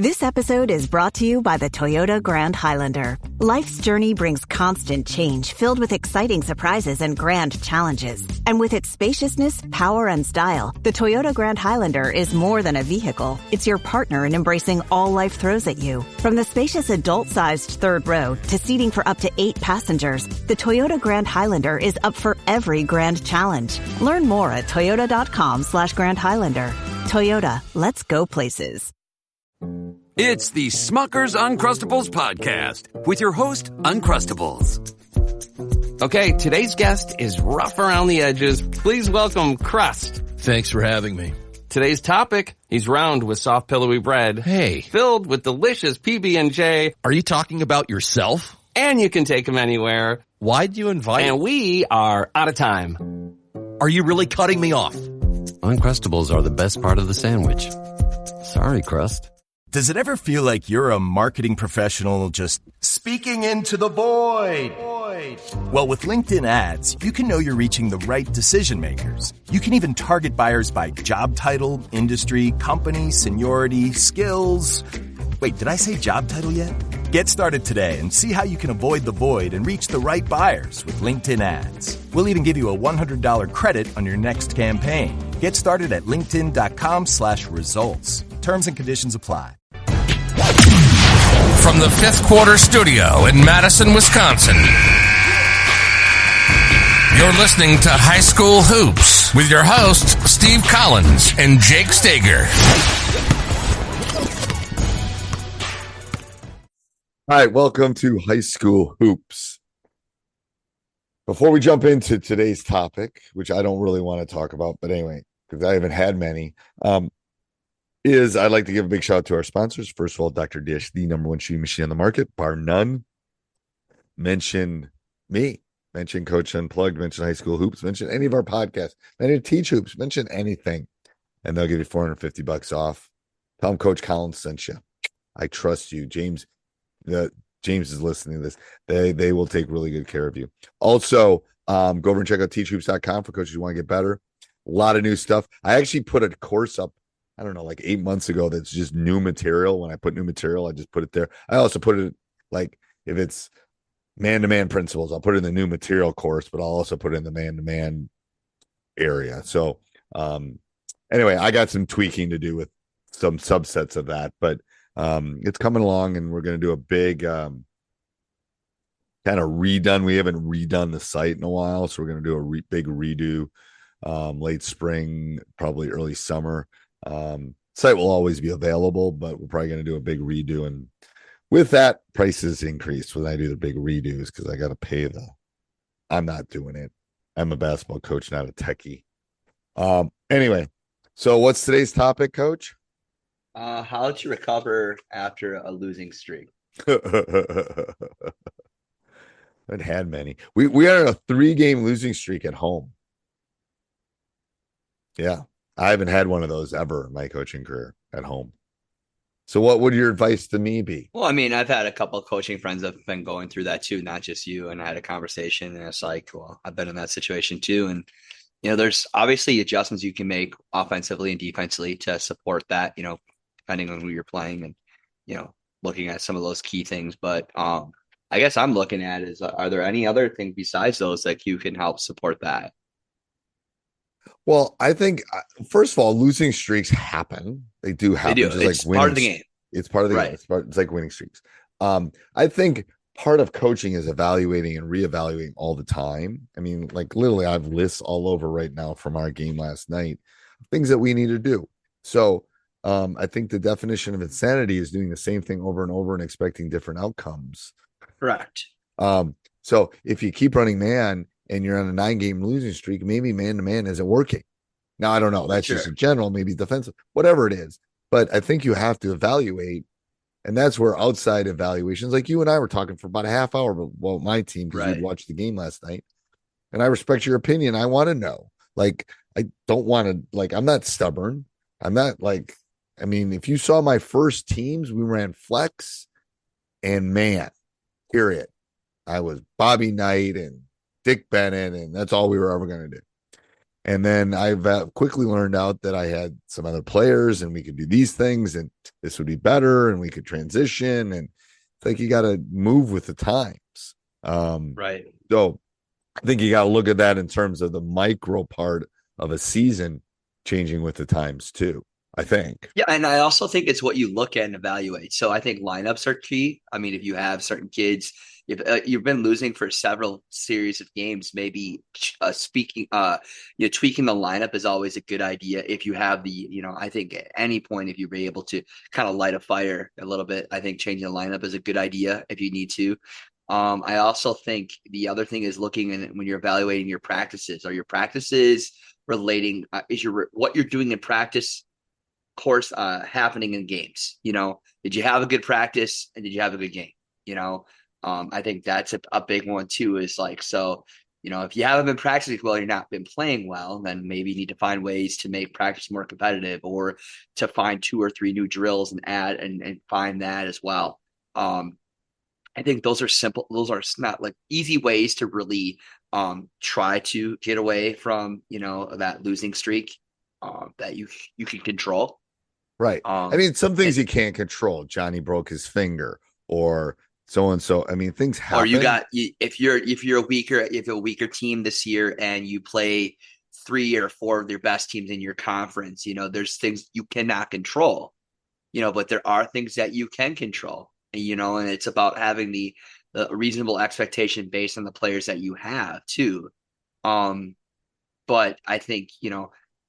This episode is brought to you by the Toyota Grand Highlander. Life's journey brings constant change filled with exciting surprises and grand challenges. And with its spaciousness, power, and style, the Toyota Grand Highlander is more than a vehicle. It's your partner in embracing all life throws at you. From the spacious adult-sized third row to seating for up to 8 passengers, the Toyota Grand Highlander is up for every grand challenge. Learn more at toyota.com/Grand Highlander. Toyota, let's go places. It's the Smucker's Uncrustables podcast with your host, Uncrustables. Okay, today's guest is rough around the edges. Please welcome Crust. Thanks for having me. Today's topic, he's round with soft pillowy bread. Hey. Filled with delicious PB&J. Are you talking about yourself? And you can take him anywhere. Why'd you invite And we are out of time. Are you really cutting me off? Uncrustables are the best part of the sandwich. Sorry, Crust. Does it ever feel like you're a marketing professional just speaking into the void? Well, with LinkedIn ads, you can know you're reaching the right decision makers. You can even target buyers by job title, industry, company, seniority, skills. Wait, did I say job title yet? Get started today and see how you can avoid the void and reach the right buyers with LinkedIn ads. We'll even give you a $100 credit on your next campaign. Get started at linkedin.com/results. Terms and conditions apply. From the Fifth Quarter Studio in Madison, Wisconsin, you're listening to High School Hoops with your hosts, Steve Collins and Jake Stager. All right, welcome to High School Hoops. Before we jump into today's topic, which I don't really want to talk about, but anyway, because I haven't had many, I'd like to give a big shout out to our sponsors. First of all, Dr. Dish, the number one shooting machine on the market, bar none. Mention me, mention Coach Unplugged, mention High School Hoops, mention any of our podcasts, mention Teach Hoops, mention anything, and they'll give you $450 off. Tell them Coach Collins sent you. I trust you. James is listening to this. They will take really good care of you. Also, go over and check out teachhoops.com for coaches who want to get better. A lot of new stuff. I actually put a course up, I don't know, like 8 months ago that's just new material. When I put new material, I just put it there. I also put it, like, if it's man-to-man principles, I'll put it in the new material course, but I'll also put it in the man-to-man area. So anyway, I got some tweaking to do with some subsets of that, but it's coming along, and we're going to do a big kind of redone. We haven't redone the site in a while, so we're going to do a big redo late spring, probably early summer. Site will always be available, but we're probably going to do a big redo, and with that, prices increase when I do the big redos because I got to pay I'm not doing it. I'm a basketball coach, not a techie. Anyway, so what's today's topic, Coach? How to recover after a losing streak. I've had many. We are on a 3-game losing streak at home. Yeah, I haven't had one of those ever in my coaching career at home. So what would your advice to me be? Well, I mean, I've had a couple of coaching friends that have been going through that too, not just you. And I had a conversation, and it's like, well, I've been in that situation too. And, there's obviously adjustments you can make offensively and defensively to support that, depending on who you're playing and, looking at some of those key things. But I guess I'm looking at is, are there any other things besides those that you can help support that? Well, I think, first of all, losing streaks happen. They do happen. They do. It's like part of the game. It's part of the game. It's like winning streaks. I think part of coaching is evaluating and reevaluating all the time. I mean, like literally, I have lists all over right now from our game last night, things that we need to do. So I think the definition of insanity is doing the same thing over and over and expecting different outcomes. Correct. So if you keep running man and you're on a 9-game losing streak, maybe man-to-man isn't working. Now, I don't know. That's just in general, maybe defensive, whatever it is. But I think you have to evaluate, and that's where outside evaluations, like you and I were talking for about a half hour about my team because we watched the game last night. And I respect your opinion. I want to know. Like, I don't want to, like, I'm not stubborn. I'm not like, I mean, if you saw my first teams, we ran flex and man, period. I was Bobby Knight and Dick Bennett, and that's all we were ever going to do. And then I've quickly learned out that I had some other players and we could do these things and this would be better and we could transition. And it's like you got to move with the times. Right. So I think you got to look at that in terms of the micro part of a season changing with the times too, I think. Yeah, and I also think it's what you look at and evaluate. So I think lineups are key. I mean, if you have certain kids, if you've been losing for several series of games, maybe tweaking the lineup is always a good idea. If you have I think at any point, if you're able to kind of light a fire a little bit, I think changing the lineup is a good idea if you need to. I also think the other thing is looking in when you're evaluating your practices. Are your practices relating? What you're doing in practice course happening in games? Did you have a good practice and did you have a good game? I think that's a big one too, is like, so if you haven't been practicing well, you're not been playing well, then maybe you need to find ways to make practice more competitive, or to find 2 or 3 new drills and add and find that as well. I think those are simple. Those are not like easy ways to really try to get away from, that losing streak that you can control. Right. I mean, some things you can't control. Johnny broke his finger or so and so. I mean, things happen. Or if you're a weaker team this year and you play 3 or 4 of your best teams in your conference, there's things you cannot control, but there are things that you can control, and it's about having the reasonable expectation based on the players that you have too. But I think,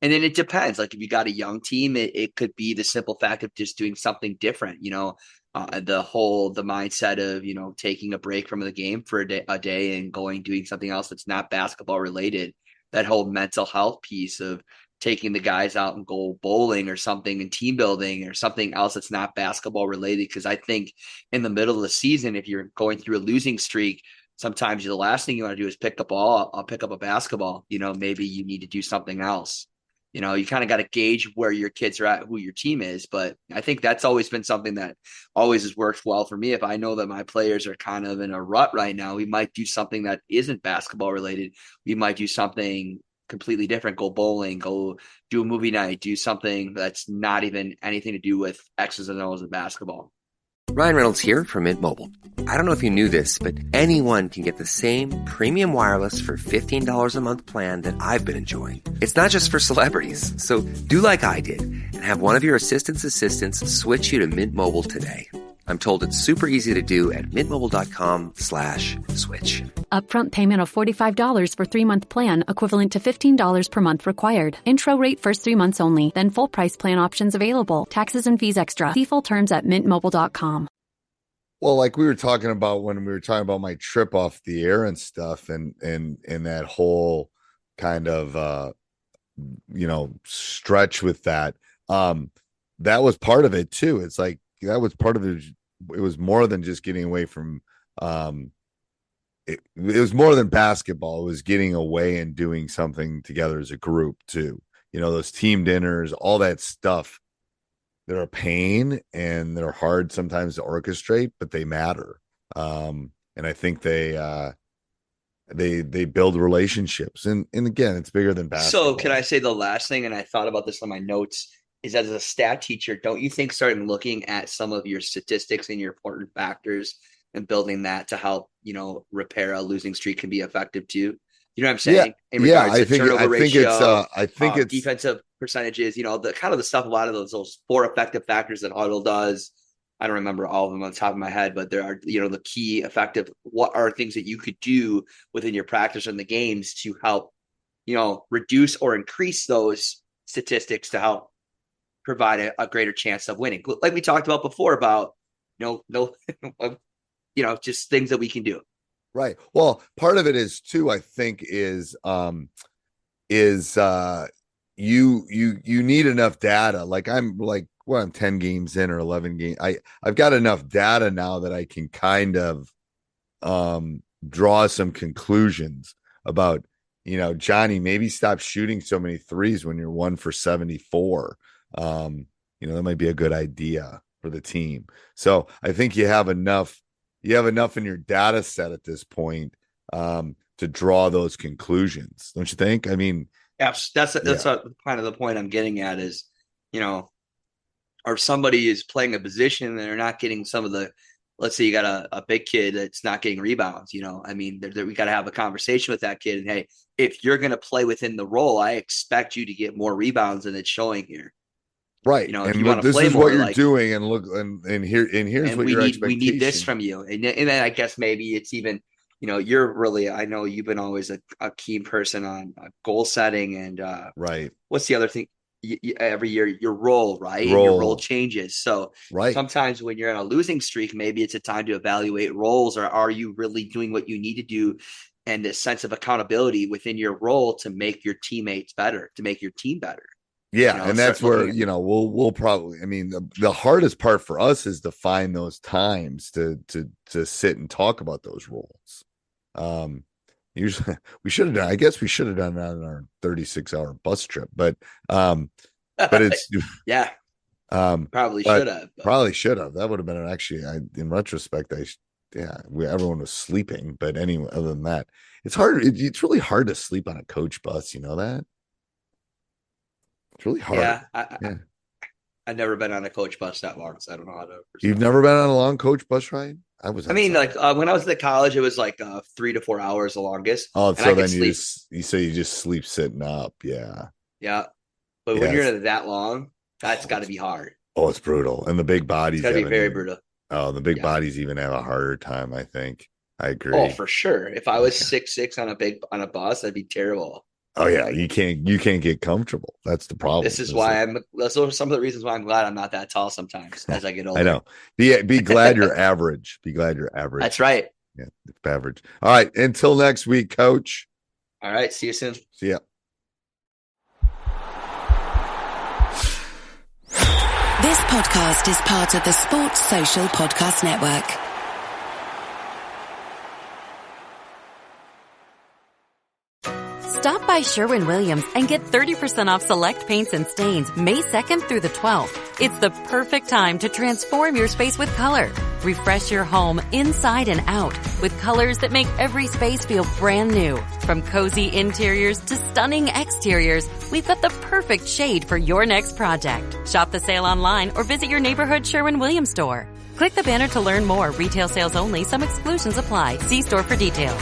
and then it depends. Like if you got a young team, it could be the simple fact of just doing something different. The mindset of taking a break from the game for a day and doing something else that's not basketball related. That whole mental health piece of taking the guys out and go bowling or something, and team building or something else that's not basketball related. Because I think in the middle of the season, if you're going through a losing streak, sometimes the last thing you want to do is pick up a basketball. Maybe you need to do something else. You kind of got to gauge where your kids are at, who your team is. But I think that's always been something that always has worked well for me. If I know that my players are kind of in a rut right now, we might do something that isn't basketball related. We might do something completely different, go bowling, go do a movie night, do something that's not even anything to do with X's and O's of basketball. Ryan Reynolds here from Mint Mobile. I don't know if you knew this, but anyone can get the same premium wireless for $15 a month plan that I've been enjoying. It's not just for celebrities. So do like I did and have one of your assistants switch you to Mint Mobile today. I'm told it's super easy to do at mintmobile.com/switch. Upfront payment of $45 for 3-month plan, equivalent to $15 per month required. Intro rate first 3 months only, then full price plan options available. Taxes and fees extra. See full terms at mintmobile.com. Well, like we were talking about when we were talking about my trip off the air and stuff, and that whole kind of stretch with that. That was part of it too. It's like that was part of it. It was more than just getting away from it was more than basketball. It was getting away and doing something together as a group too. Those team dinners, all that stuff. They're a pain and they're hard sometimes to orchestrate, but they matter. And I think they build relationships. And again, it's bigger than basketball. So can I say the last thing, and I thought about this on my notes, is as a stat teacher, don't you think starting looking at some of your statistics and your important factors and building that to help, repair a losing streak can be effective too? You know what I'm saying? Yeah. I think it's defensive percentages, the kind of the stuff, a lot of those 4 effective factors that Huddle does. I don't remember all of them on the top of my head, but there are, the key effective, what are things that you could do within your practice and the games to help, reduce or increase those statistics to help provide a greater chance of winning. Like we talked about before about, just things that we can do. Right. Well, part of it is too, I think is you need enough data. Like I'm 10 games in or 11 games. I've got enough data now that I can kind of draw some conclusions about, Johnny, maybe stop shooting so many threes when you're 1 for 74. That might be a good idea for the team. So I think you have enough in your data set at this point to draw those conclusions. Don't you think? I mean, That's kind of the point I'm getting at is, or somebody is playing a position and they're not getting some of the, let's say you got a big kid that's not getting rebounds, we got to have a conversation with that kid. And hey, if you're going to play within the role, I expect you to get more rebounds than it's showing here. Right. If you want to this play is more, what you're doing. And look, and here's what your expectation. We need this from you. And then I guess maybe it's even, you're really, I know you've been always a keen person on goal setting and right. What's the other thing? Every year, your role, right? And your role changes. So sometimes when you're in a losing streak, maybe it's a time to evaluate roles, or are you really doing what you need to do? And this sense of accountability within your role to make your teammates better, to make your team better. Yeah. And that's where, we'll probably, the hardest part for us is to find those times to sit and talk about those roles. Usually we should have done, I guess we should have done that on our 36-hour bus trip, but it's yeah. Probably should have. That would have been actually, in retrospect, everyone was sleeping, but anyway, other than that, it's hard. It's really hard to sleep on a coach bus. You know that? It's really hard. Yeah. I've never been on a coach bus that long, so I don't know how to. You've never been on a long coach bus ride? When I was at college, it was like 3 to 4 hours the longest. Oh, so then you just sleep sitting up. Yeah. Yeah. But when you're in it that long, that's got to be hard. Oh, it's brutal. And the big bodies. It's got to be very brutal. Oh, the big bodies even have a harder time, I think. I agree. Oh, for sure. If I was 6'6" on a bus, that'd be terrible. Oh yeah, you can't get comfortable. That's the problem. This is why that's some of the reasons why I'm glad I'm not that tall sometimes as I get older. I know. Be glad you're average. Be glad you're average. That's right. Yeah, it's average. All right. Until next week, Coach. All right. See you soon. See ya. This podcast is part of the Sports Social Podcast Network. Stop by Sherwin-Williams and get 30% off select paints and stains May 2nd through the 12th. It's the perfect time to transform your space with color. Refresh your home inside and out with colors that make every space feel brand new. From cozy interiors to stunning exteriors, we've got the perfect shade for your next project. Shop the sale online or visit your neighborhood Sherwin-Williams store. Click the banner to learn more. Retail sales only. Some exclusions apply. See store for details.